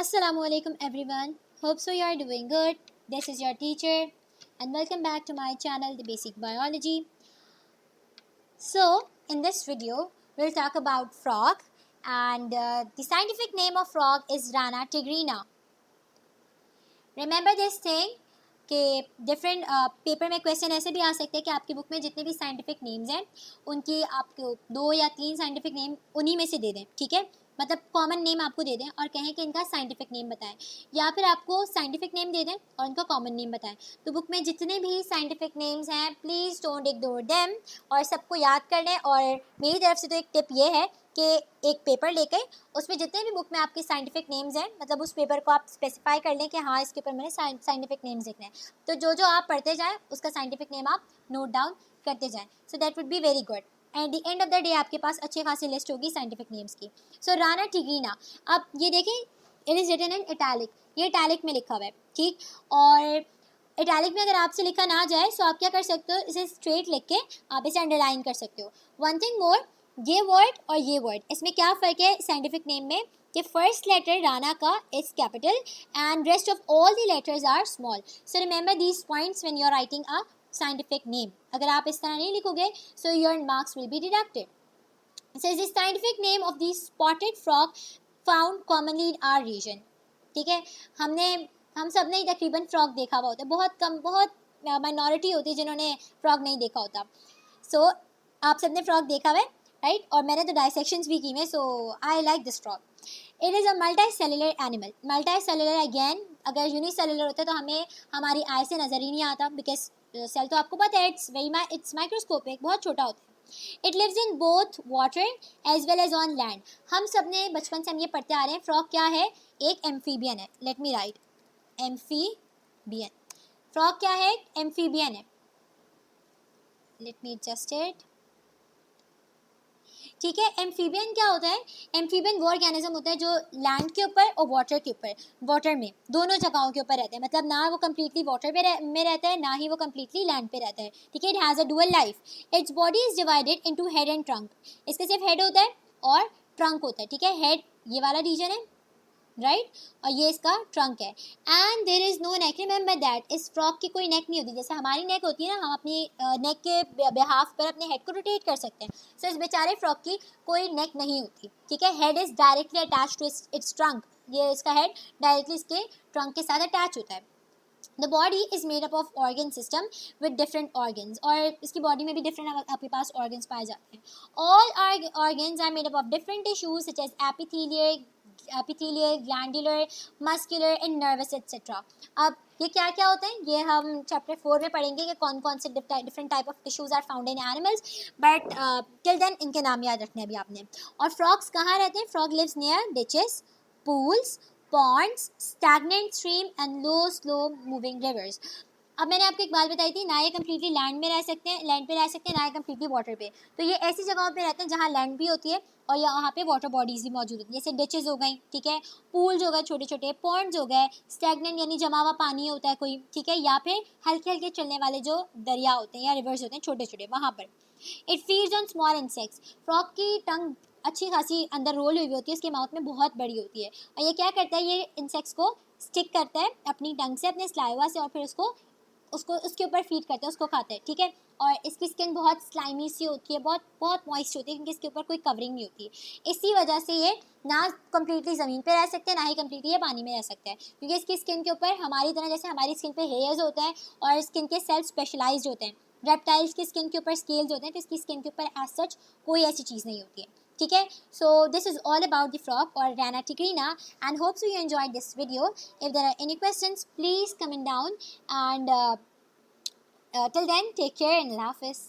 Assalamualaikum everyone. Hope so you are doing good. This is your teacher and welcome back to my channel The Basic Biology. So in this video we'll talk about frog and the scientific name of frog is Rana tigrina. Remember this thing कि different paper में question ऐसे भी आ सकते हैं कि आपकी book में जितने भी साइंटिफिक नेम्स हैं उनकी आपको 2 या 3 साइंटिफिक नेम उन्हीं में से दे दें, ठीक है। मतलब कॉमन नेम आपको दे दें और कहें कि इनका साइंटिफिक नेम बताएं, या फिर आपको साइंटिफिक नेम दे दें और इनका कॉमन नेम बताएं। तो बुक में जितने भी साइंटिफिक नेम्स हैं प्लीज़ डोंट इग्नोर देम और सबको याद कर लें। और मेरी तरफ से तो एक टिप ये है कि एक पेपर लेकर उसमें जितने भी बुक में आपके साइंटिफिक नेम्स हैं, मतलब उस पेपर को आप स्पेसिफाई कर लें कि हाँ इसके ऊपर मैंने साइंटिफिक नेम्स लिखने हैं। तो जो जो आप पढ़ते जाएं उसका साइंटिफिक नेम आप नोट डाउन करते जाएं, so that would be very good. At the end of the day आपके पास अच्छी खासी लिस्ट होगी साइंटिफिक नेम्स की। सो राना टिग्रीना, अब ये देखें it is written in italic, ये इटैलिक में लिखा हुआ है, ठीक। और इटैलिक में अगर आपसे लिखा ना जाए तो आप क्या कर सकते हो, इसे स्ट्रेट लिख के आप इसे अंडरलाइन कर सकते हो। वन थिंग मोर, ये वर्ड और ये वर्ड, इसमें क्या फ़र्क है साइंटिफिक नेम में कि फर्स्ट लेटर राना का is capital and rest of all the letters are small. So remember these points when you are writing a scientific name. अगर आप इस तरह नहीं लिखोगे so your marks will be deducted. So the scientific name of the spotted frog found commonly in our region, ठीक है। हम सब ने तकरीबन फ्रॉग देखा हुआ होता है, बहुत कम, बहुत माइनॉरिटी होती है जिन्होंने फ्रॉग नहीं देखा होता। सो आप सब ने फ्रॉग देखा हुआ है, राइट। और मैंने तो डायसेक्शंस भी की हैं, so I like this frog. It is a multi cellular animal. Multi cellular again, अगर यूनिसेलुलर होता तो हमें हमारी आई से नज़र ही नहीं आता, बिकॉज सेल तो आपको पता है इट्स माइक्रोस्कोपिक, बहुत छोटा होता है। It lives in both water as well as on land. हम सब ने बचपन से हम ये पढ़ते आ रहे हैं फ्रॉग क्या है, एक एम्फीबियन है। Let me right, amphibian. Frog क्या है, एम्फीबियन है। लेट मी एडजस्ट इट, ठीक है। एम्फीबियन क्या होता है, एम्फीबियन वो ऑर्गेनिज्म होता है जो लैंड के ऊपर और वाटर के ऊपर, वाटर में दोनों जगहों के ऊपर रहते हैं। मतलब ना वो कम्प्लीटली वाटर में रहता है, ना ही वो कम्प्लीटली लैंड पे रहता है, ठीक है। It has a dual life. Its body is divided into head and trunk. इसके सिर्फ हेड होता है और ट्रंक होता है, ठीक है। हेड ये वाला रीजन है, राइट और ये इसका ट्रंक है। And there is no neck. Remember that इस फ्रॉग की कोई नेक नहीं होती, जैसे हमारी नेक होती है ना, हम अपनी नेक के बिहाफ पर अपने हेड को रोटेट कर सकते हैं। सो इस बेचारे फ्रॉग की कोई नेक नहीं होती, ठीक है। Head is directly attach to its trunk. ये इसका हेड डायरेक्टली इसके ट्रंक के साथ अटैच होता है। The body is made up of organ system with different organs. और इसकी बॉडी में भी डिफरेंट आपके पास ऑर्गन्स पाए जाते हैं। All organs are made up of different tissues such as epithelial, glandular, muscular and nervous etcetera. अब ये क्या क्या होते हैं ये हम चैप्टर 4 में पढ़ेंगे कि कौन कौन से different type of tissues are found in animals, but till then इनके नाम याद रखने अभी आपने। और फ्रॉग्स कहाँ रहते हैं, frog lives near ditches, pools, ponds, stagnant stream and low slow moving rivers. अब मैंने आपको एक बात बताई थी, ना ये कम्प्लीटली लैंड में रह सकते हैं, लैंड पे रह सकते हैं, ना ये कम्प्लीटली वाटर पे। तो ये ऐसी जगहों पे रहते हैं जहाँ लैंड भी होती है और यहाँ पे वाटर बॉडीज़ भी मौजूद होती हैं, जैसे डिचेस हो गई, ठीक है, पूल्स हो गए छोटे छोटे, पॉन्ड्स हो गए, स्टैगनेंट यानी जमा हुआ पानी होता है कोई, ठीक है, या फिर हल्के हल्के चलने वाले जो दरिया होते हैं या रिवर्स होते हैं छोटे छोटे, वहाँ पर। It feeds on small insects. Frog की टंग अच्छी खासी अंदर रोल हुई होती है, उसके माउथ में बहुत बड़ी होती है और ये क्या करता है, ये इंसेक्ट्स को स्टिक करता है अपनी टंग से, अपने स्लाइवा से, और फिर उसको उसके ऊपर फीड करते हैं, उसको खाते हैं, ठीक है। और इसकी स्किन बहुत स्लाइमी सी होती है, बहुत बहुत मॉइस्ट होती है, क्योंकि इसके ऊपर कोई कवरिंग नहीं होती है। इसी वजह से ये ना कम्प्लीटली ज़मीन पे रह सकते हैं, ना ही कम्प्लीटली ये पानी में रह सकते हैं, क्योंकि इसकी स्किन के ऊपर हमारी तरह जैसे हमारी स्किन पे हेयर्स होते हैं और स्किन के सेल्स स्पेशलाइज्ड होते हैं, रेप्टाइल्स की स्किन के ऊपर स्केल्स होते हैं, तो इसकी स्किन के ऊपर एज सच कोई ऐसी चीज़ नहीं होती है, ठीक है। So this is all about the frog और Rana tigrina, and hope so you enjoyed this video. If there are any questions, please comment down, and till then, take care and Allah Hafiz.